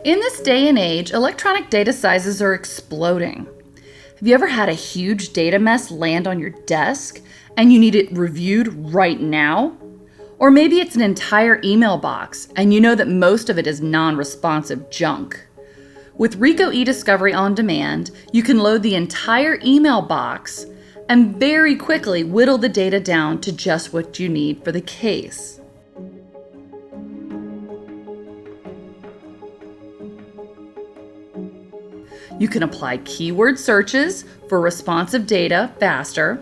In this day and age, electronic data sizes are exploding. Have you ever had a huge data mess land on your desk and you need it reviewed right now? Or maybe it's an entire email box and you know that most of it is non-responsive junk. With Ricoh eDiscovery On Demand, you can load the entire email box and very quickly whittle the data down to just what you need for the case. You can apply keyword searches for responsive data faster.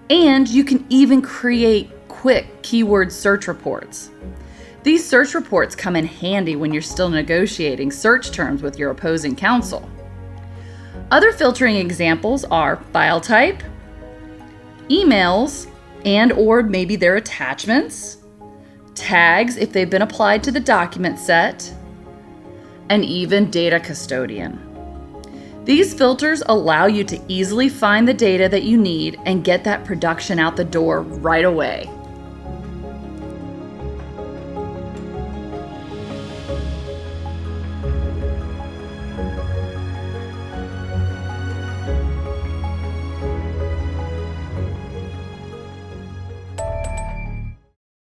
And you can even create quick keyword search reports. These search reports come in handy when you're still negotiating search terms with your opposing counsel. Other filtering examples are file type, emails and/or maybe their attachments, tags if they've been applied to the document set, and even data custodian. These filters allow you to easily find the data that you need and get that production out the door right away.